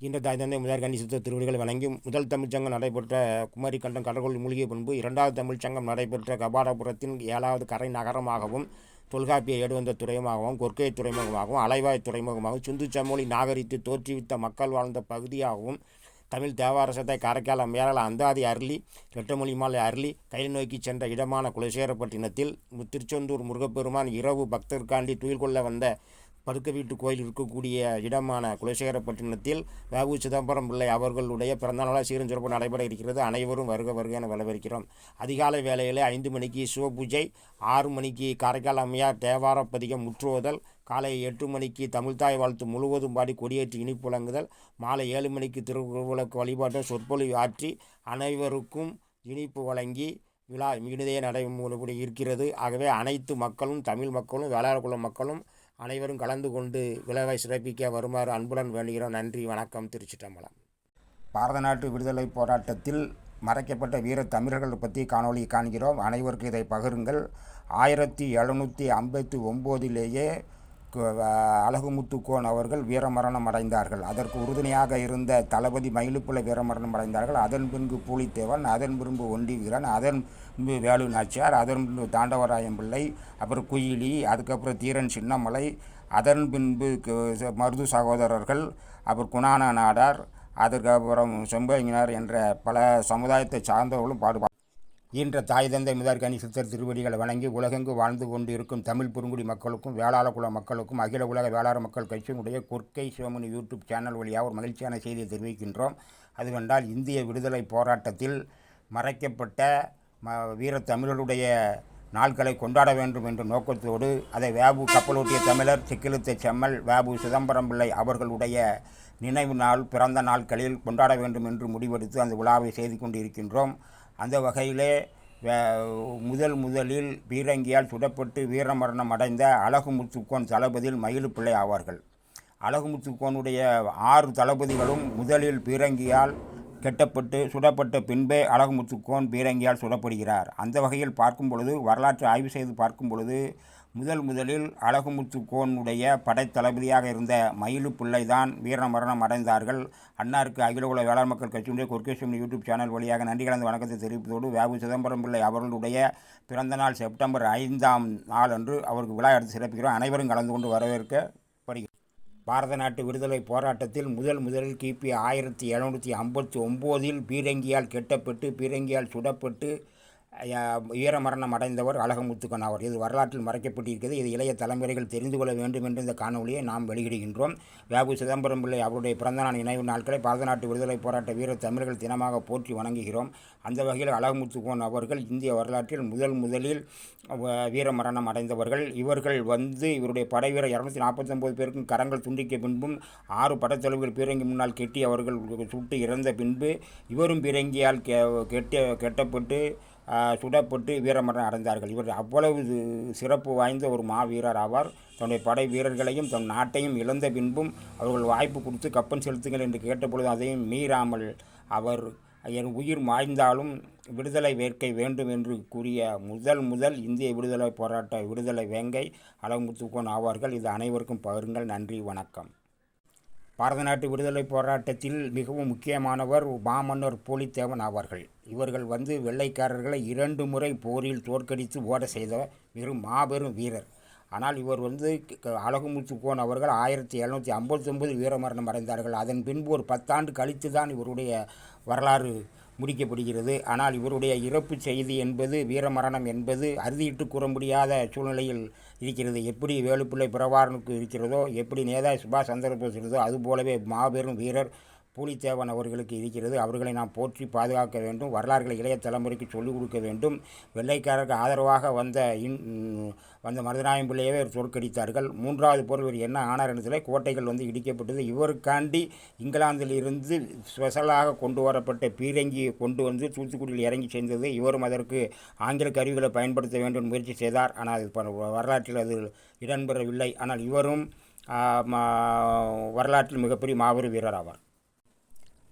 இன்று தாய் தந்தை முதற் கணிசித்த திருவடிகள் வணங்கி முதல் தமிழ்ச்சங்கம் நடைபெற்ற குமரி கண்டம் கடற்கொள் மூழ்கிய பின்பு இரண்டாவது தமிழ்ச்சங்கம் நடைபெற்ற கபாடபுரத்தின் 7வது கரை நகரமாகவும் தொல்காப்பிய ஏடுவந்த துறைமுகமாகவும் கொற்கை துறைமுகமாகவும் அலைவாய் துறைமுகமாகவும் சிந்து சமொழி நாகரித்து தோற்றுவித்த மக்கள் வாழ்ந்த பகுதியாகவும் தமிழ் தேவாரசத்தை காரைக்கால் அம்மையாரால் அந்தாதி அருளி ரெட்டமொழி மாலை அருளி கையில் நோக்கி சென்ற இடமான குலசேகரப்பட்டினத்தில் திருச்செந்தூர் முருகப்பெருமான் இரவு பக்தர்காண்டி துயில் கொள்ள வந்த படுக்க வீட்டு கோயில் இருக்கக்கூடிய இடமான குலசேகரப்பட்டினத்தில் வ.உ. சிதம்பரம் பிள்ளை அவர்களுடைய பிறந்தநாளாக சீரும் சிறப்பு நடைபெற இருக்கிறது. அனைவரும் வருக வருக என வரவேற்கிறோம். அதிகாலை வேளையிலே 5 மணிக்கு சிவபூஜை, 6 மணிக்கு காரைக்கால் அம்மையார் தேவார பதிகம் முற்றுவதல், காலை 8 மணிக்கு தமிழ்தாய் வாழ்த்து முழுவதும் பாடி கொடியேற்றி இனிப்பு வழங்குதல், மாலை 7 மணிக்கு திருவிளக்கு வழிபாட்டை சொற்பொழிவு ஆற்றி அனைவருக்கும் இனிப்பு வழங்கி விழா மிகுதியே நடைமுறை இருக்கிறது. ஆகவே அனைத்து மக்களும் தமிழ் மக்களும் வேளாளர் குல மக்களும் அனைவரும் கலந்து கொண்டு விழாவை சிறப்பிக்க வருமாறு அன்புடன் வேண்டுகிறோம். நன்றி, வணக்கம். திருச்சிற்றம்பலம். பாரத நாட்டு விடுதலை போராட்டத்தில் மறைக்கப்பட்ட வீர தமிழர்கள் பற்றி காணொளி காண்கிறோம். அனைவருக்கும் இதை பகிருங்கள். 1759 அழகுமுத்துக்கோன் அவர்கள் வீரமரணம் அடைந்தார்கள். அதற்கு உறுதுணையாக இருந்த தளபதி மயிலுப்பிள்ளை வீரமரணம் அடைந்தார்கள். அதன் பின்பு பூலித்தேவன், அதன் பின்பு ஒண்டி வீரன், அதன் பின்பு வேலு நாச்சியார், அதன் பின்பு தாண்டவராயன் பிள்ளை, அப்புறம் குயிலி, அதுக்கப்புறம் தீரன் சின்னமலை, அதன் பின்பு மருது சகோதரர்கள், அப்புறம் குணான நாடார், அதுக்கப்புறம் செம்பையினார் என்ற பல சமுதாயத்தை சார்ந்தவர்களும் பாடுபா இன்ற தாய் தந்தை முதற் கணிசித்தர் திருவடிகளை வணங்கி உலகெங்கு வாழ்ந்து கொண்டு இருக்கும் தமிழ் பெருங்குடி மக்களுக்கும் வேளாள குல மக்களுக்கும் அகில உலக வேளாளர் மக்கள் கட்சியினுடைய கொற்கை சிவமணி யூடியூப் சேனல் வழியாக ஒரு மகிழ்ச்சியான செய்தியை தெரிவிக்கின்றோம். அதுவென்றால் இந்திய விடுதலை போராட்டத்தில் மறைக்கப்பட்ட வீர தமிழருடைய நாட்களை கொண்டாட வேண்டும் என்ற நோக்கத்தோடு அதை வ.உ. கப்பலோட்டிய தமிழர் செக்கிழுத்த செம்மல் வ.உ. சிதம்பரம் பிள்ளை அவர்களுடைய நினைவு நாள் பிறந்த நாட்களில் கொண்டாட வேண்டும் என்று முடிவெடுத்து அந்த விழாவை செய்து கொண்டிருக்கின்றோம். அந்த வகையிலே முதலில் பீரங்கியால் சுடப்பட்டு வீரமரணம் அடைந்த அழகுமுத்துக்கோன் தளபதியில் மயிலுப்பிள்ளை ஆவார்கள். அழகுமுத்துக்கோனுடைய 6 தளபதிகளும் முதலில் பீரங்கியால் சுடப்பட்ட பின்பே அழகுமுத்துக்கோன் பீரங்கியால் சுடப்படுகிறார். அந்த வகையில் பார்க்கும் பொழுது, வரலாற்று ஆய்வு செய்து பார்க்கும் பொழுது, முதலில் அழகுமுத்துக்கோனுடைய படைத்தளபதியாக இருந்த மயிலுப்பிள்ளை தான் வீரமரணம் அடைந்தார்கள். அன்னாருக்கு அகில உலக வேளாண் மக்கள் கட்சியினுடைய கொற்கை யூடியூப் சேனல் வழியாக நன்றி கலந்த வணக்கத்தை தெரிவிப்பதோடு வ.உ. சிதம்பரம் பிள்ளை அவர்களுடைய பிறந்தநாள் செப்டம்பர் 5ஆம் நாளன்று அவருக்கு விழா எடுத்து சிறப்பிக்கிறோம். அனைவரும் கலந்து கொண்டு வரவேற்கப்படுகிறோம். பாரத நாட்டு விடுதலை போராட்டத்தில் முதலில் கிபி 1759 பீரங்கியால் கெட்டப்பட்டு பீரங்கியால் சுடப்பட்டு வீரமரணம் அடைந்தவர் அழகுமுத்துக்கோன் ஆவார். இது வரலாற்றில் மறைக்கப்பட்டிருக்கிறது. இது இளைய தலைமுறைகள் தெரிந்து கொள்ள வேண்டும் என்று இந்த காணொலியை நாம் வெளியிடுகின்றோம். வ.உ. சிதம்பரம் பிள்ளை அவருடைய பிறந்தநாள் நினைவு நாட்களை பாரத நாட்டு விடுதலை போராட்ட வீர தமிழர்கள் தினமாக போற்றி வணங்குகிறோம். அந்த வகையில் அழகுமுத்துக்கோன் அவர்கள் இந்திய வரலாற்றில் முதலில் வீரமரணம் அடைந்தவர்கள். இவர்கள் இவருடைய படை வீரர் 249 பேருக்கும் கரங்கள் துண்டிக்க பின்பும் 6 படைத்தலைவர்கள் பீரங்கி முன்னால் கெட்டி அவர்கள் சுட்டு இறந்த பின்பு இவரும் பீரங்கியால் கெட்டப்பட்டு சுடப்பட்டு வீரமரணம் அடைந்தார்கள். இவர் அவ்வளவு சிறப்பு வாய்ந்த ஒரு மாவீரர் ஆவார். தன்னுடைய படை வீரர்களையும் தன் நாட்டையும் இழந்த பின்பும் அவர்கள் வாய்ப்பு கொடுத்து கப்பன் செலுத்துங்கள் என்று கேட்டபொழுது அதையும் மீறாமல் அவர் என் உயிர் மாய்ந்தாலும் விடுதலை வேட்கை வேண்டும் என்று கூறிய முதல் இந்திய விடுதலை போராட்ட விடுதலை வேங்கை அழகுமுத்துக்கோன் ஆவார்கள். இது அனைவருக்கும் பகிருங்கள். நன்றி, வணக்கம். பாரத நாட்டு விடுதலை போராட்டத்தில் மிகவும் முக்கியமானவர் மாமன்னர் பூலித்தேவன் ஆவார்கள். இவர்கள் வெள்ளைக்காரர்களை 2 முறை போரில் தோற்கடித்து ஓட செய்த மாபெரும் வீரர். ஆனால் இவர் அழகுமுத்துக்கோன் அவர்கள் 1759 வீரமரணம் அடைந்தார்கள். அதன் பின்பு ஒரு 10 ஆண்டு கழித்து தான் இவருடைய வரலாறு முடிக்கப்படுகிறது. ஆனால் இவருடைய இறப்பு செய்தி என்பது, வீரமரணம் என்பது அறுதியிட்டு கூற முடியாத சூழ்நிலையில் இருக்கிறது. எப்படி வேலுப்பிள்ளை பிரபாகரனுக்கு இருக்கிறதோ, எப்படி நேதாஜி சுபாஷ் சந்திரபோஸ் இருக்கிறதோ, அதுபோலவே மாபெரும் வீரர் பூலித்தேவன் அவர்களுக்கு இருக்கிறது. அவர்களை நாம் போற்றி பாதுகாக்க வேண்டும். வரலாறுகளை இளைய தலைமுறைக்கு சொல்லிக் கொடுக்க வேண்டும். வெள்ளைக்காரருக்கு ஆதரவாக வந்த மருதநாயகம் பிள்ளையவே தோற்கடித்தார்கள். 3வது போர் இவர் என்ன ஆனார் என்பதில் கோட்டைகள் இடிக்கப்பட்டது. இவருக்காண்டி இங்கிலாந்தில் இருந்து ஸ்பெஷலாக கொண்டு வரப்பட்ட பீரங்கியை கொண்டு தூத்துக்குடியில் இறங்கி சேர்ந்தது. இவரும் அதற்கு ஆங்கில கருவிகளை பயன்படுத்த வேண்டும் முயற்சி செய்தார். ஆனால் வரலாற்றில் அது இடம்பெறவில்லை. ஆனால் இவரும் வரலாற்றில் மிகப்பெரிய மாபெரும் வீரர் ஆவார்.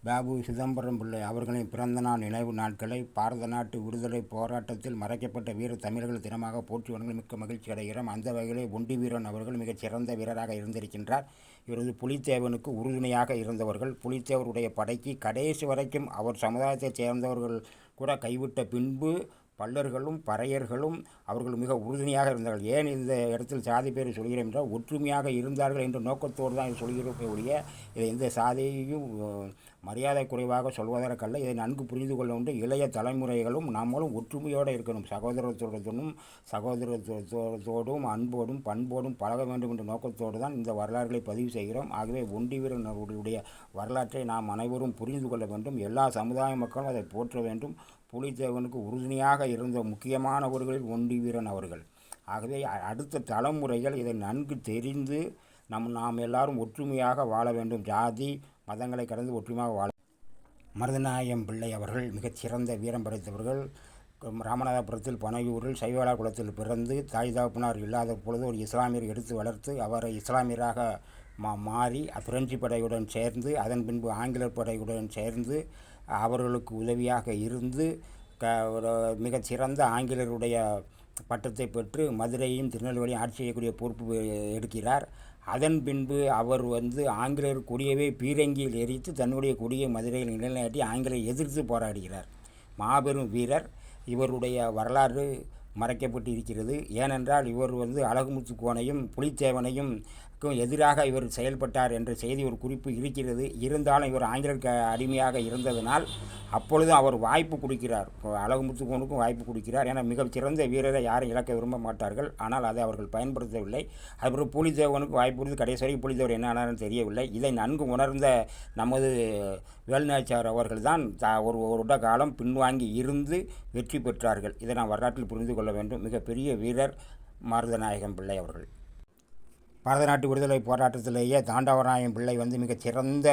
வ.உ. சிதம்பரம் பிள்ளை அவர்களின் பிறந்தநாள் நினைவு நாட்களை பாரத நாட்டு விடுதலை போராட்டத்தில் மறைக்கப்பட்ட வீர தமிழர்கள் தினமாக போற்றி வணங்கி மிக்க மகிழ்ச்சி அடைகிறோம். அந்த வகையிலே ஒண்டி வீரன் அவர்கள் மிகச் சிறந்த வீரராக இருந்திருக்கின்றார். இவர் வந்து புலித்தேவனுக்கு உறுதுணையாக இருந்தவர்கள். புலித்தேவருடைய படைக்கு கடைசி வரைக்கும் அவர் சமுதாயத்தைச் சேர்ந்தவர்கள் கூட கைவிட்ட பின்பு பல்லர்களும் பறையர்களும் அவர்கள் மிக உறுதுணையாக இருந்தார்கள். ஏன் இந்த இடத்தில் சாதி பேரை சொல்கிறேன் என்றால், ஒற்றுமையாக இருந்தார்கள் என்ற நோக்கத்தோடு தான் இது சொல்கிறோமே ஒழிய இதை எந்த சாதியையும் மரியாதை குறைவாக சொல்வதற்கல்ல. இதை நன்கு புரிந்து கொள்ள வேண்டும். இளைய தலைமுறைகளும் நம்மளும் ஒற்றுமையோடு இருக்கணும். சகோதரத்தோடும் அன்போடும் பண்போடும் பழக வேண்டும் என்ற நோக்கத்தோடு தான் இந்த வரலாறுகளை பதிவு செய்கிறோம். ஆகவே ஒண்டி வீரனுடைய வரலாற்றை நாம் அனைவரும் புரிந்து கொள்ள வேண்டும். எல்லா சமுதாய மக்களும் அதை போற்ற வேண்டும். புலித்தேவனுக்கு உறுதுணையாக இருந்த முக்கியமானவர்களில் ஒண்டி வீரன் அவர்கள். ஆகவே அடுத்த தலைமுறைகள் இதை நன்கு தெரிந்து நாம் எல்லாரும் ஒற்றுமையாக வாழ வேண்டும். ஜாதி மதங்களை கடந்து ஒற்றுமையாக வாழ. மருதநாயகம் பிள்ளை அவர்கள் மிகச்சிறந்த வீரம் படைத்தவர்கள். ராமநாதபுரத்தில் பனையூரில் சைவலா குலத்தில் பிறந்து தாய் தகப்பனார் இல்லாத பொழுது ஒரு இஸ்லாமியர் எடுத்து வளர்த்து அவரை இஸ்லாமியராக மாறி பிரெஞ்சு படையுடன் சேர்ந்து அதன் பின்பு ஆங்கிலர் படையுடன் சேர்ந்து அவர்களுக்கு உதவியாக இருந்து மிகச்சிறந்த ஆங்கிலருடைய பட்டத்தை பெற்று மதுரையும் திருநெல்வேலியும் ஆட்சி செய்யக்கூடிய பொறுப்பு எடுக்கிறார். அதன் பின்பு அவர் வந்து ஆங்கிலேயர் கொடியவே பீரங்கியில் எரித்து தன்னுடைய கொடியை மதுரையில் நிலைநாட்டி ஆங்கிலேயரை எதிர்த்து போராடுகிறார். மாபெரும் வீரர். இவருடைய வரலாறு மறைக்கப்பட்டு இருக்கிறது. ஏனென்றால் இவர் வந்து அழகுமுத்து கோனையும் புலித்தேவனையும் எதிராக இவர் செயல்பட்டார் என்ற செய்தி ஒரு குறிப்பு இருக்கிறது. இருந்தாலும் இவர் ஆங்கிலேயருக்கு அடிமையாக இருந்ததனால் அப்பொழுதும் அவர் வாய்ப்பு கொடுக்கிறார். அழகுமுத்து கோனுக்கும் வாய்ப்பு கொடுக்கிறார். ஏன்னா மிகச்சிறந்த வீரரை யாரும் இழக்க விரும்ப மாட்டார்கள். ஆனால் அதை அவர்கள் பயன்படுத்தவில்லை. அதுபோல் புலித்தேவனுக்கு வாய்ப்பு கொடுத்து கடைசி வரைக்கும் புலித்தேவர் என்ன ஆனாலும் தெரியவில்லை. இதை நன்கு உணர்ந்த நமது வேலுநாச்சியார் அவர்கள் தான் ஒரு வருட காலம் பின்வாங்கி இருந்து வெற்றி பெற்றார்கள். இதை நாம் வரலாற்றில் புரிந்து கொள்ள வேண்டும். மிகப்பெரிய வீரர் மருதநாயகம் பிள்ளை அவர்கள். பாரத நாட்டு விடுதலை போராட்டத்திலேயே தாண்டவராயன் பிள்ளை வந்து மிகச்சிறந்த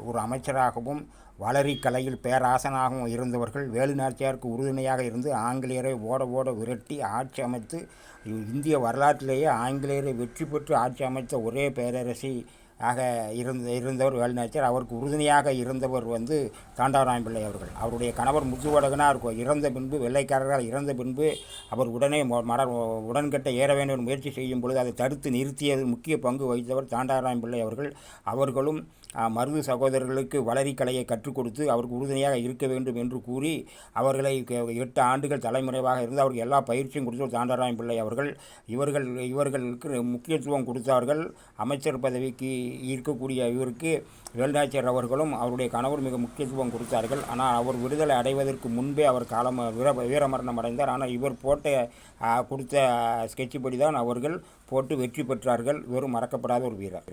ஒரு அமைச்சராகவும் வளரி கலையில் பேராசனாகவும் இருந்தவர்கள். வேலுநாச்சியாருக்கு உறுதுணையாக இருந்து ஆங்கிலேயரை ஓட விரட்டி ஆட்சி அமைத்து இந்திய வரலாற்றிலேயே ஆங்கிலேயரை வெற்றி பெற்று ஆட்சி அமைத்த ஒரே பேரரசி ஆக இருந்தவர் வேலுநாச்சியார். அவருக்கு உறுதுணையாக இருந்தவர் வந்து தாண்டவராயன் பிள்ளை அவர்கள். அவருடைய கணவர் முத்துவடகனார் இறந்த பின்பு, வெள்ளைக்காரர்கள் இறந்த பின்பு அவர் உடனே உடன்கட்டை ஏற வேண்டும் முயற்சி செய்யும் பொழுது அதை தடுத்து நிறுத்தியது முக்கிய பங்கு வகித்தவர் தாண்டவராயன் பிள்ளை அவர்கள். அவர்களும் மருது சகோதரர்களுக்கு வளரி கலையை கற்றுக் கொடுத்து அவருக்கு உறுதுணையாக இருக்க வேண்டும் என்று கூறி அவர்களை 8 ஆண்டுகள் தலைமுறைவாக இருந்து அவருக்கு எல்லா பயிற்சியும் கொடுத்தவர் தாண்டவராயன் பிள்ளை அவர்கள். இவர்களுக்கு முக்கியத்துவம் கொடுத்தார்கள். அமைச்சர் பதவிக்கு இருக்கக்கூடிய இவருக்கு வேலுநாச்சியார் அவர்களும் அவருடைய கணவர் மிக முக்கியத்துவம் கொடுத்தார்கள். ஆனால் அவர் விடுதலை அடைவதற்கு முன்பே அவர் வீரமரணம் அடைந்தார். ஆனால் இவர் கொடுத்த ஸ்கெட்சி படி தான் அவர்கள் போட்டு வெற்றி பெற்றார்கள். இவரும் மறக்கப்படாத ஒரு வீரர்.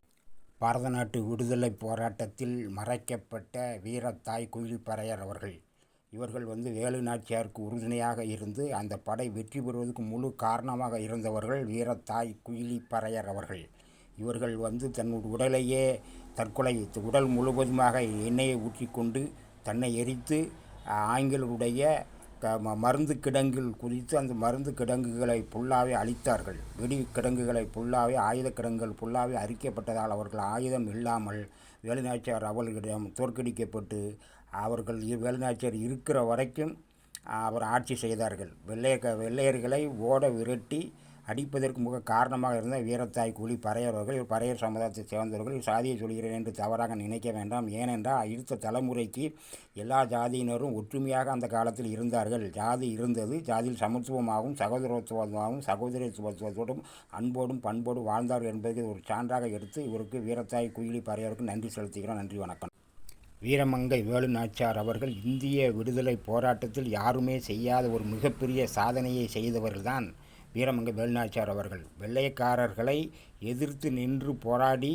பாரத நாட்டு விடுதலை போராட்டத்தில் மறைக்கப்பட்ட வீரத்தாய் குயிலிப்பறையர் அவர்கள். இவர்கள் வந்து வேலுநாச்சியாருக்கு உறுதுணையாக இருந்து அந்த படை வெற்றி பெறுவதற்கு முழு காரணமாக இருந்தவர்கள் வீரத்தாய் குயிலிப்பறையர் அவர்கள். இவர்கள் வந்து தன்னுடைய உடலையே உடல் முழுவதுமாக எண்ணெயை ஊற்றிக்கொண்டு தன்னை எரித்து ஆங்கிலருடைய மருந்து கிடங்கில் குதித்து அந்த மருந்து கிடங்குகளை புல்லாவே அழித்தார்கள். வெடி கிடங்குகளை புல்லாவே ஆயுத கிடங்குகள் புல்லாவே அரிக்கப்பட்டதால் அவர்கள் ஆயுதம் இல்லாமல் வேலுநாச்சியார் அவர்களிடம் தோற்கடிக்கப்பட்டு அவர்கள் வேலுநாச்சியார் இருக்கிற வரைக்கும் அவர் ஆட்சி செய்தார்கள். வெள்ளையர்களை ஓட விரட்டி அடிப்பதற்கு மிக காரணமாக இருந்த வீரத்தாய் கூலி பறையவர்கள். பறையர் சமுதாயத்தை சேர்ந்தவர்கள். சாதியை சொல்கிறேன் என்று தவறாக நினைக்க வேண்டாம். ஏனென்றால் அடுத்த தலைமுறைக்கு எல்லா ஜாதியினரும் ஒற்றுமையாக அந்த காலத்தில் இருந்தார்கள். ஜாதி இருந்தது. ஜாதியில் சமத்துவமாகவும் சகோதரத்துவமாகவும் சகோதரத்துவத்தோடும் அன்போடும் பண்போடும் வாழ்ந்தார்கள் என்பதற்கு ஒரு சான்றாக எடுத்து இவருக்கு வீரத்தாய் குயிலி பறையவருக்கு நன்றி செலுத்துகிறோம். நன்றி, வணக்கம். வீரமங்கை வேலுநாச்சியார் அவர்கள் இந்திய விடுதலை போராட்டத்தில் யாருமே செய்யாத ஒரு மிகப்பெரிய சாதனையை செய்தவர்கள்தான் வீரமங்கை வேலுநாச்சியார் அவர்கள். வெள்ளையக்காரர்களை எதிர்த்து நின்று போராடி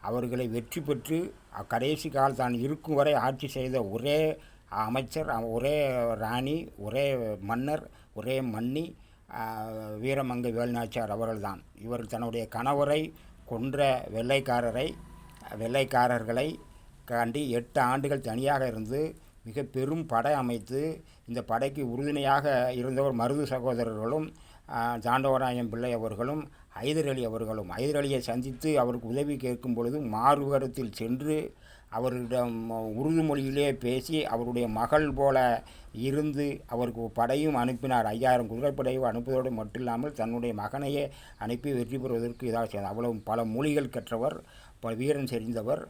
அவர்களை வெற்றி பெற்று கடைசி கால் தான் இருக்கும் வரை ஆட்சி செய்த ஒரே அமைச்சர், ஒரே ராணி, ஒரே மன்னர், ஒரே மன்னி வீரமங்கை வேலுநாச்சியார் அவர்கள்தான். இவர் தன்னுடைய கணவரை கொன்ற வெள்ளைக்காரர்களை காண்டி 8 ஆண்டுகள் தனியாக இருந்து மிக பெரும் படை அமைத்து இந்த படைக்கு உறுதுணையாக இருந்தவர் மருது சகோதரர்களும் தாண்டவராயன் பிள்ளை அவர்களும் ஹைதர் அலியை சந்தித்து அவருக்கு உதவி கேட்கும் பொழுது மாறுவேடத்தில் சென்று அவரிடம் உருது மொழியிலே பேசி அவருடைய மகள் போல இருந்து அவருக்கு படையும் அனுப்பினார். 5000 குதிரைப்படையும் அனுப்புவதோடு மட்டும் இல்லாமல் தன்னுடைய மகனையே அனுப்பி வெற்றி பெறுவதற்கு இதாக செய்தார். அவ்வளவு பல மொழிகள் கற்றவர், வீரன் செறிந்தவர்.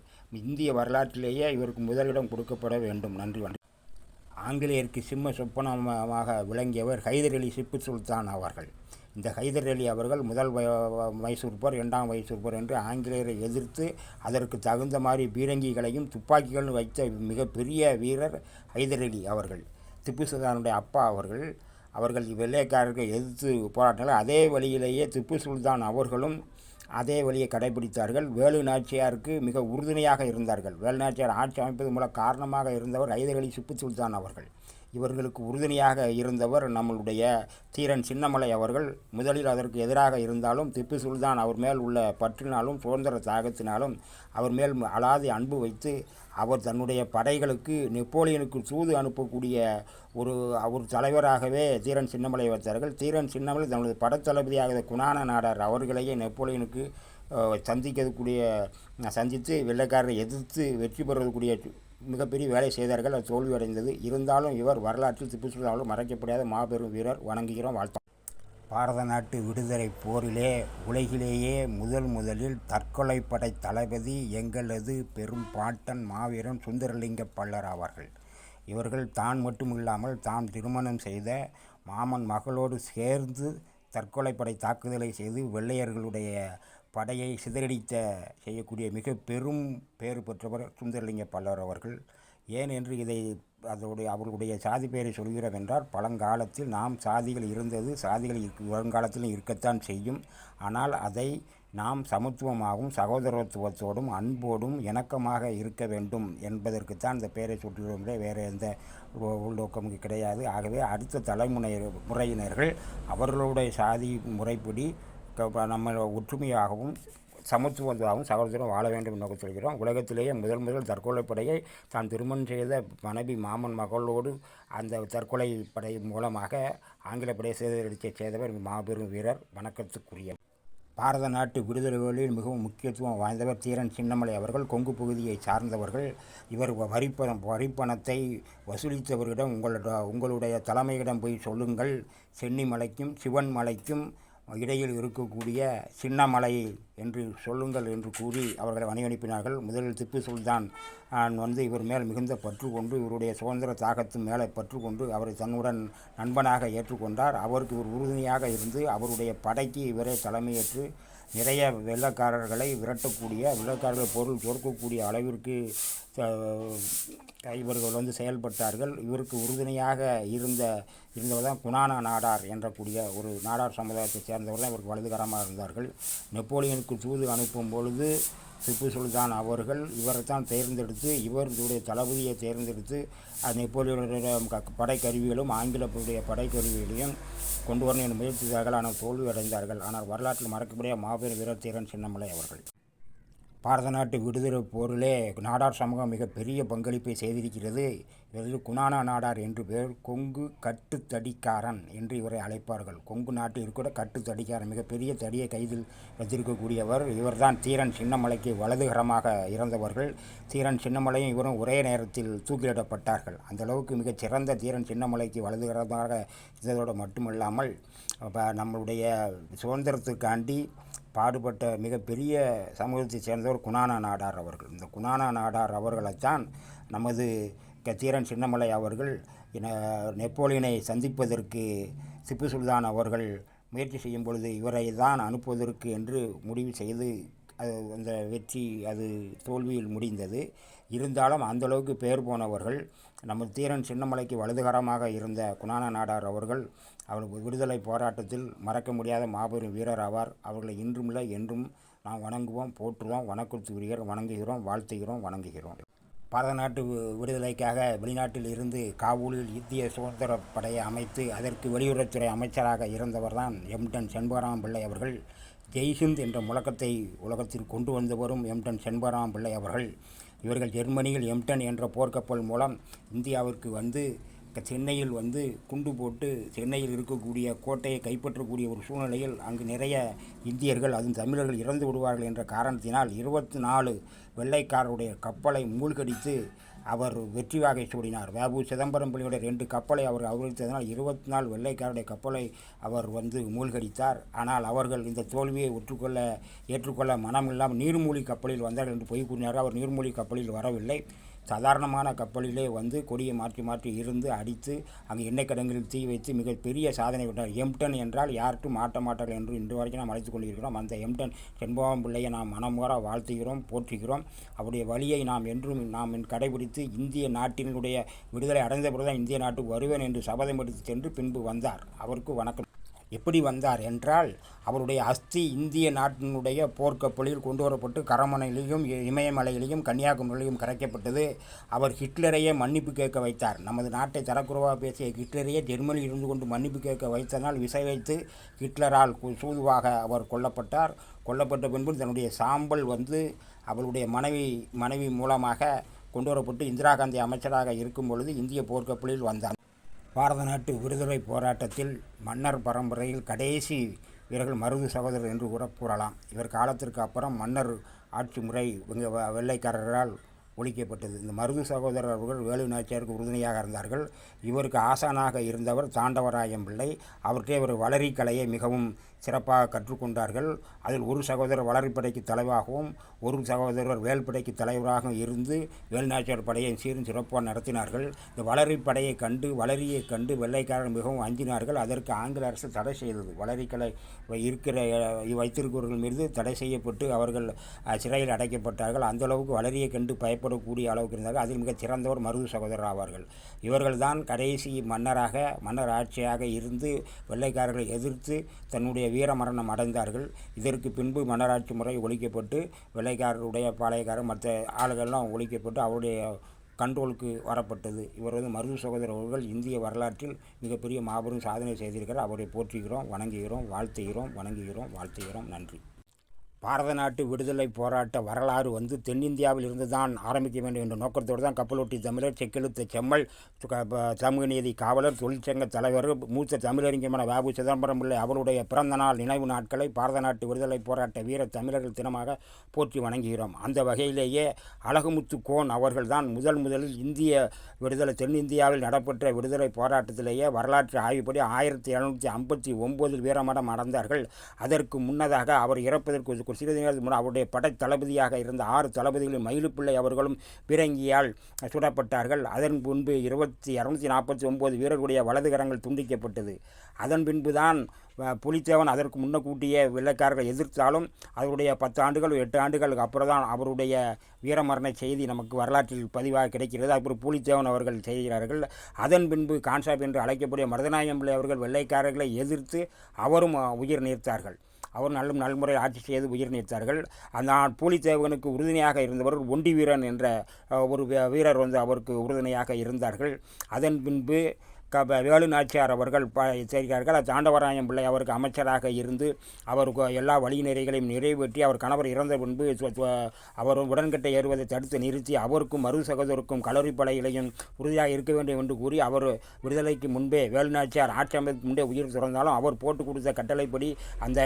இந்திய வரலாற்றிலேயே இவருக்கு முதலிடம் கொடுக்கப்பட வேண்டும். நன்றி. ஆங்கிலேயருக்கு சிம்ம சொப்பனமாக விளங்கியவர் ஹைதர் அலி திப்பு சுல்தான் அவர்கள். இந்த ஹைதர் அலி அவர்கள் முதல் மைசூர் போர், 2ஆம் மைசூர் போர் என்று ஆங்கிலேயரை எதிர்த்து அதற்கு தகுந்த மாதிரி பீரங்கிகளையும் துப்பாக்கிகளும் வைத்த மிகப்பெரிய வீரர் ஹைதர் அலி அவர்கள். திப்பு சுல்தானுடைய அப்பா அவர்கள் வெள்ளைக்காரர்களை எதிர்த்து போராட்டினார்கள். அதே வழியிலேயே திப்பு சுல்தான் அவர்களும் அதே வழியை கடைபிடித்தார்கள். வேலு நாச்சியாருக்கு மிக உறுதுணையாக இருந்தார்கள். வேலு நாச்சியார் ஆட்சி அமைப்பது மூலம் காரணமாக இருந்தவர் ஹைதர் அலி திப்பு சுல்தான் அவர்கள். இவர்களுக்கு உறுதுணையாக இருந்தவர் நம்மளுடைய தீரன் சின்னமலை அவர்கள். முதலில் அதற்கு எதிராக இருந்தாலும் திப்பு சுல்தான் அவர் மேல் உள்ள பற்றினாலும் சுதந்திர தியாகத்தினாலும் அவர் மேல் அலாதி அன்பு வைத்து அவர் தன்னுடைய படைகளுக்கு நெப்போலியனுக்கு தூது அனுப்பக்கூடிய ஒரு தலைவராகவே தீரன் சின்னமலை வைத்தார்கள். தீரன் சின்னமலை தனது படத்தளபதியாக குணான நாடார் அவர்களையே நெப்போலியனுக்கு சந்தித்து வெள்ளைக்காரரை எதிர்த்து வெற்றி பெறக்கூடிய மிகப்பெரிய வேலை செய்தார்கள். அது தோல்வியடைந்தது. இருந்தாலும் இவர் வரலாற்றில் திப்பு சுல்தான் மறைக்கப்படாத மாபெரும் வீரர். வணங்குகிறோம், வாழ்த்தோம். பாரத நாட்டு விடுதலை போரிலே உலகிலேயே முதலில் தற்கொலைப்படை தளபதி எங்களது பெரும் பாட்டன் மாவீரன் சுந்தரலிங்க பல்லர் ஆவார்கள். இவர்கள் தான் மட்டுமில்லாமல் தாம் திருமணம் செய்த மாமன் மகளோடு சேர்ந்து தற்கொலைப்படை தாக்குதலை செய்து வெள்ளையர்களுடைய படையை செய்யக்கூடிய மிக பெரும் பேறு பெற்றவர் சுந்தரலிங்க பல்லர் அவர்கள். ஏன் என்று அவர்களுடைய சாதி பெயரை சொல்கிறோம் என்றால், பழங்காலத்தில் நாம் சாதிகள் இருந்தது, சாதிகள் வருங்காலத்திலும் இருக்கத்தான் செய்யும். ஆனால் அதை நாம் சமத்துவமாகவும் சகோதரத்துவத்தோடும் அன்போடும் இணக்கமாக இருக்க வேண்டும் என்பதற்குத்தான் இந்த பெயரை சொல்கிறோம். வேறு எந்த உள்நோக்கமும் கிடையாது. ஆகவே அடுத்த தலைமுறையினர்கள் அவர்களுடைய சாதி முறைப்படி நம்ம ஒற்றுமையாகவும் சமத்துவமாகவும் சகோதரம் வாழ வேண்டும் என்று சொல்கிறோம். உலகத்திலேயே முதல் தற்கொலைப்படையை தான் திருமணம் செய்த மனைவி மாமன் மகளோடு அந்த தற்கொலை படை மூலமாக ஆங்கில படையை செய்தவர் மாபெரும் வீரர், வணக்கத்துக்குரிய. பாரத நாட்டு விடுதலைகளில் மிகவும் முக்கியத்துவம் வாய்ந்தவர் தீரன் சின்னமலை அவர்கள். கொங்கு பகுதியை சார்ந்தவர்கள். இவர் வரிப்பணத்தை வசூலித்தவர்களிடம் உங்களுடைய தலைமையிடம் போய் சொல்லுங்கள், சென்னிமலைக்கும் சிவன் மலைக்கும் இடையில் இருக்கக்கூடிய சின்னமலை என்று சொல்லுங்கள் என்று கூறி அவர்களை அனுப்பினார்கள். முதலில் திப்பு சுல்தான் இவர் மேல் மிகுந்த பற்று கொண்டு, இவருடைய சுதந்திர தாகத்தின் மேலே பற்று கொண்டு அவரை தன்னுடன் நண்பனாக ஏற்றுக்கொண்டார். அவருக்கு இவர் உறுதுணையாக இருந்து அவருடைய படைக்கு இவரே தலைமையேற்று நிறைய வெள்ளைக்காரர்களை வெள்ளைக்காரர்கள் பொருள் பொறுக்கக்கூடிய அளவிற்கு இவர்கள் செயல்பட்டார்கள். இவருக்கு உறுதுணையாக இருந்தவர் தான் குணான நாடார் என்றக்கூடிய ஒரு நாடார் சமுதாயத்தைச் சேர்ந்தவர் தான் இவருக்கு வலதுகரமாக இருந்தார்கள். நெப்போலியனுக்கு தூது அனுப்பும் பொழுது திப்பு சுல்தான் அவர்கள் இவரைத்தான் தேர்ந்தெடுத்து, இவருடைய தளபதியை தேர்ந்தெடுத்து நெப்போலியனுடைய படைக்கருவிகளும் ஆங்கிலத்துடைய படைக்கருவிகளையும் கொண்டு வரணும் என்று முயற்சித்தார்கள். ஆனால் தோல்வி அடைந்தார்கள். ஆனால் வரலாற்றில் மறக்கக்கூடிய மாபெரும் வீரர் தீரன் சின்னமலை அவர்கள். பாரத நாட்டு விடுதலை போரிலே நாடார் சமூகம் மிக பெரிய பங்களிப்பை செய்திருக்கிறது. இவர்கள் குணானா நாடார் என்று பேர். கொங்கு கட்டுத்தடிக்காரன் என்று இவரை அழைப்பார்கள். கொங்கு நாட்டில் கூட கட்டுத்தடிக்காரன், மிகப்பெரிய தடியை கையில் வைத்திருக்கக்கூடியவர். இவர்தான் தீரன் சின்னமலைக்கு வலதுகரமாக இறந்தவர்கள். தீரன் சின்னமலையும் இவரும் ஒரே நேரத்தில் தூக்கிலிடப்பட்டார்கள். அந்தளவுக்கு மிகச் சிறந்த தீரன் சின்னமலைக்கு வலதுகரமாக இருந்ததோடு மட்டுமல்லாமல் நம்மளுடைய சுதந்திரத்துக்காண்டி பாடுபட்ட மிகப்பெரிய சமூகத்தைச் சேர்ந்தவர் குணானா நாடார் அவர்கள். இந்த குணானா நாடார் அவர்களைத்தான் நமது தீரன் சின்னமலை அவர்கள் நெப்போலியனை சந்திப்பதற்கு திப்பு சுல்தான் அவர்கள் முயற்சி செய்யும் பொழுது இவரை தான் அனுப்புவதற்கு என்று முடிவு செய்து அந்த வெற்றி தோல்வியில் முடிந்தது. இருந்தாலும் அந்தளவுக்கு பெயர் போனவர்கள் நம்ம தீரன் சின்னமலைக்கு வலதுகரமாக இருந்த குணானா நாடார் அவர்கள். அவர் விடுதலை போராட்டத்தில் மறக்க முடியாத மாபெரும் வீரர் ஆவார். அவர்களை இன்றுமில்லை என்றும் நாம் வணங்குவோம், போற்றுவோம், வணக்கத்துக்குரியர், வணங்குகிறோம், வாழ்த்துகிறோம், வணங்குகிறோம். பாரத நாட்டு விடுதலைக்காக வெளிநாட்டில் இருந்து காபூலில் இந்திய சுதந்திர படையை அமைத்து அதற்கு வெளியுறவுத்துறை அமைச்சராக இருந்தவர் தான் எம்டன் செண்பகராமன் பிள்ளை அவர்கள். ஜெய்ஹிந்த் என்ற முழக்கத்தை உலகத்தில் கொண்டு வந்தவரும் எம்டன் செண்பகராமன் பிள்ளை அவர்கள். இவர்கள் ஜெர்மனியில் எம்டன் என்ற போர்க்கப்பல் மூலம் இந்தியாவிற்கு வந்து சென்னையில் வந்து குண்டு போட்டு சென்னையில் இருக்கக்கூடிய கோட்டையை கைப்பற்றக்கூடிய ஒரு சூழ்நிலையில் அங்கு நிறைய இந்தியர்கள் அதுவும் தமிழர்கள் இறந்து விடுவார்கள் என்ற காரணத்தினால் 24 வெள்ளைக்காரருடைய கப்பலை மூழ்கடித்து அவர் வெற்றி வாகை சூடினார். வேபு சிதம்பரம் பிள்ளையுடைய 2 கப்பலை அவர் அபகரித்ததனால் 24 வெள்ளைக்காரருடைய கப்பலை அவர் வந்து மூழ்கடித்தார். ஆனால் அவர்கள் இந்த தோல்வியை ஏற்றுக்கொள்ள மனமில்லாமல் நீர்மூழ்கி கப்பலில் வந்தார்கள் என்று பொய் கூறினார்கள். அவர் நீர்மூழ்கி கப்பலில் வரவில்லை. சாதாரணமான கப்பலிலே வந்து கொடியை மாற்றி இருந்து அடித்து அங்கே எண்ணெய் கிடங்கில் தீ வைத்து மிகப்பெரிய சாதனை விட்டார். எம்டன் என்றால் யாருக்கும் மாட்ட மாட்டார்கள் என்று இன்று வரைக்கும் நாம் அழைத்துக் கொண்டிருக்கிறோம். அந்த எம்டன் செண்பகம் பிள்ளையை நாம் மனமுற வாழ்த்துகிறோம், போற்றுகிறோம். அவருடைய வழியை நாம் என்றும் கடைபிடித்து இந்திய நாட்டினுடைய விடுதலை அடைந்த பிறகுதான் இந்திய நாட்டுக்கு வருவேன் என்று சபதம் எடுத்து சென்று பின்பு வந்தார். அவருக்கு வணக்கம். எப்படி வந்தார் என்றால் அவருடைய அஸ்தி இந்திய நாட்டினுடைய போர்க்கப்பலில் கொண்டு வரப்பட்டு கரமனையிலையும் இமயமலையிலையும் கன்னியாகுமரியிலையும் கரைக்கப்பட்டது. அவர் ஹிட்லரையே மன்னிப்பு கேட்க வைத்தார். நமது நாட்டை தரக்குறைவாக பேசிய ஹிட்லரையே ஜெர்மனியில் இருந்து கொண்டு மன்னிப்பு கேட்க வைத்தனால் விசை வைத்து ஹிட்லரால் சூதுவாக அவர் கொல்லப்பட்ட பின்பு தன்னுடைய சாம்பல் வந்து அவருடைய மனைவி மூலமாக கொண்டு வரப்பட்டு இந்திரா காந்தி அமைச்சராக இருக்கும் பொழுது இந்திய போர்க்கப்பலில் வந்தார். பாரத நாட்டு விடுதலை போராட்டத்தில் மன்னர் பரம்பரையில் கடைசி வீரர்கள் மருது சகோதரர் என்று கூட கூறலாம். இவர் காலத்திற்கு அப்புறம் மன்னர் ஆட்சி முறை வெள்ளைக்காரர்களால் ஒழிக்கப்பட்டது. இந்த மருது சகோதரர் அவர்கள் வேலு நாச்சியாருக்கு உறுதுணையாக இருந்தார்கள். இவருக்கு ஆசானாக இருந்தவர் தாண்டவராயன் பிள்ளை. அவர்கிட்ட இவர் வளரி கலையை மிகவும் சிறப்பாக கற்றுக்கொண்டார்கள். அதில் ஒரு சகோதரர் வளரிப்படைக்கு தலைவராகவும் ஒரு சகோதரர் வேல்படைக்கு தலைவராகவும் இருந்து வேலுநாச்சியார் படையை சீரும் சிறப்பாக நடத்தினார்கள். இந்த வளரிப்படையை கண்டு வெள்ளைக்காரர்கள் மிகவும் அஞ்சினார்கள். அதற்கு ஆங்கில அரசு தடை செய்தது. வளரிக்கலை வைத்திருக்கிறவர்கள் மீது தடை செய்யப்பட்டு அவர்கள் சிறையில் அடைக்கப்பட்டார்கள். அந்தளவுக்கு வளரியை கண்டு பயப்படக்கூடிய அளவுக்கு இருந்தார்கள். அதில் மிகச் சிறந்தவர் மருது சகோதரர் ஆவார்கள். இவர்கள்தான் கடைசி மன்னர் ஆட்சியாக இருந்து வெள்ளைக்காரர்களை எதிர்த்து தன்னுடைய வீரமரணம் அடைந்தார்கள். இதற்கு பின்பு மன்னராட்சி முறை ஒழிக்கப்பட்டு வெள்ளைக்காரருடைய பாளையக்காரர் மற்ற ஆளுகள்லாம் ஒழிக்கப்பட்டு அவருடைய கண்ட்ரோலுக்கு வரப்பட்டது. இவர் வந்து மருது சகோதரர் அவர்கள் இந்திய வரலாற்றில் மிகப்பெரிய மாபெரும் சாதனை செய்திருக்கிறார். அவரை போற்றுகிறோம், வணங்குகிறோம், வாழ்த்துகிறோம். நன்றி. பாரத நாட்டு விடுதலை போராட்ட வரலாறு வந்து தென்னிந்தியாவில் இருந்து தான் ஆரம்பிக்க வேண்டும் என்ற நோக்கத்தோடு தான் கப்பலோட்டி தமிழர், செக்கெழுத்த செம்மல், சமூக நீதி காவலர், தொழிற்சங்க தலைவர், மூத்த தமிழறிஞமான வேபு சிதம்பரம் பிள்ளை அவருடைய பிறந்த நாள் நினைவு நாட்களை பாரத நாட்டு விடுதலை போராட்ட வீர தமிழர்கள் தினமாக போற்றி வணங்குகிறோம். அந்த வகையிலேயே அழகுமுத்து கோன் அவர்கள் தான் முதலில் இந்திய தென்னிந்தியாவில் நடைபெற்ற விடுதலை போராட்டத்திலேயே வரலாற்று ஆய்வுப்படி 1759 வீரமரணம் அடைந்தார்கள். அதற்கு முன்னதாக அவர் இறப்பதற்கு சிறிது நேரத்துக்கு முன்னர் அவருடைய படை தளபதியாக இருந்த 6 தளபதிகளின் மயிலுப்பிள்ளை அவர்களும் பீரங்கியால் சுடப்பட்டார்கள். அதன் முன்பு 249 வீரர்களுடைய வலதுகரங்கள் துண்டிக்கப்பட்டது. அதன் பின்புதான் புலித்தேவன் அதற்கு முன்னக்கூட்டிய வெள்ளைக்காரர்களை எதிர்த்தாலும் அவருடைய 10 ஆண்டுகள் 8 ஆண்டுகளுக்கு அப்புறம் தான் அவருடைய வீரமரண செய்தி நமக்கு வரலாற்றில் பதிவாக கிடைக்கிறது. அப்புறம் புலித்தேவன் அவர்கள் செய்கிறார்கள். அதன் பின்பு கான்சாப் என்று அழைக்கக்கூடிய மருதநாயகம் பிள்ளை அவர்கள் வெள்ளைக்காரர்களை எதிர்த்து அவரும் உயிர் நீர்த்தார்கள். அவர் நல்முறை ஆட்சி செய்து உயிர் நீத்தார்கள். அந்த பூலித்தேவனுக்கு உறுதுணையாக இருந்தவர் ஒண்டி வீரன் என்ற ஒரு வீரர் வந்து அவருக்கு உறுதுணையாக இருந்தார்கள். அதன் பின்பு வேலு நாச்சியார் அவர்கள் செய்கிறார்கள். தாண்டவராயன் பிள்ளை அவருக்கு அமைச்சராக இருந்து அவருக்கு எல்லா வழிநெறிகளையும் நிறைவேற்றி அவர் கணவர் இறந்த பின்பு அவர் உடன்கட்டை ஏறுவதை தடுத்து நிறுத்தி அவருக்கும் மருது சகோதரருக்கும் கலோரிப்படையிலையும் உறுதியாக இருக்க வேண்டும் என்று கூறி அவர் விடுதலைக்கு முன்பே வேலு நாச்சியார் ஆட்சி அமைப்புக்கு முன்பே உயிர் துறந்தாலும் அவர் போட்டு கொடுத்த கட்டளைப்படி அந்த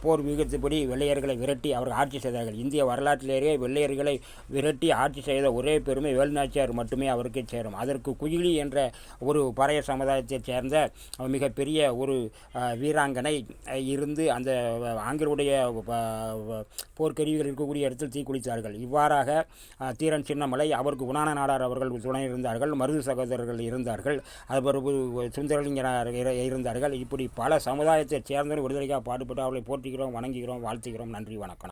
போர் விகிதப்படி வெள்ளையர்களை விரட்டி அவர் ஆட்சி செய்தார்கள். இந்திய வரலாற்றிலேயே வெள்ளையர்களை விரட்டி ஆட்சி செய்த ஒரே பெருமை வேலு நாச்சியார் மட்டுமே அவருக்கு சேரும். அதற்கு குயிலி என்ற ஒரு பறைய சமுதாயத்தைச் சேர்ந்த மிகப்பெரிய ஒரு வீராங்கனை இருந்து அந்த ஆங்கிலேயுடைய போர்க்கருவிகள் இருக்கக்கூடிய இடத்தில் தீக்குளித்தார்கள். இவ்வாறாக தீரன் சின்னமலை அவருக்கு குணான நாடார் அவர்கள் துணை இருந்தார்கள். மருது சகோதரர்கள் இருந்தார்கள். அதுபோன்று சுந்தரலிங்கனார் இருந்தார்கள். இப்படி பல சமுதாயத்தைச் சேர்ந்த விடுதலைக்காக பாடுபட்டு அவர்களை போற்றுகிறோம், வணங்குகிறோம், வாழ்த்துகிறோம். நன்றி, வணக்கம்.